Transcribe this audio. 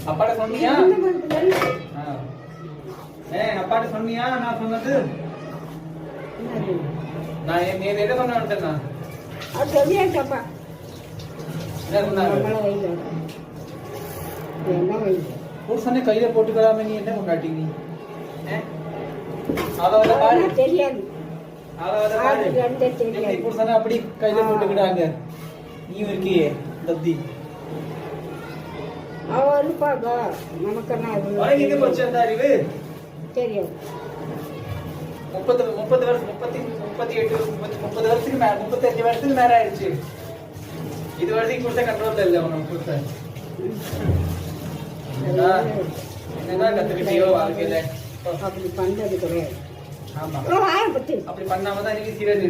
அப்பாட்ட சொன்னியா? அப்பாட்ட சொன்னியா நான் சொன்னது? நான் என்ன சொன்னேன்? அது சொல்லியாச்சப்பா. என்ன சொன்னாங்க? புருஷனை கையில போட்டுக்கலாம நீ என்ன கொண்டாட்டி? தெரியாது. புருஷனை அப்படி கையில போட்டுக்கிட்டாங்க. நீ இருக்கியே தத்தி. அவ இருப்பாங்க. நமக்கு என்ன போச்சு அந்த அறிவு? தெரியும். 30 வருஷம் 38 30 வருஷத்துக்கு மேல 35 வருஷத்துக்கு மேல ஆயிடுச்சு. இது வரைக்கும் புருஷன் கண்ட்ரோல் இல்லை உனக்கு புருஷன். என்னதான் கத்துக்கிட்டியோ வாழ்க்கையில? அப்படி பண்றது கிடையாது. ஆமா அப்படி பண்ணாம தான் நீங்க சீரியல்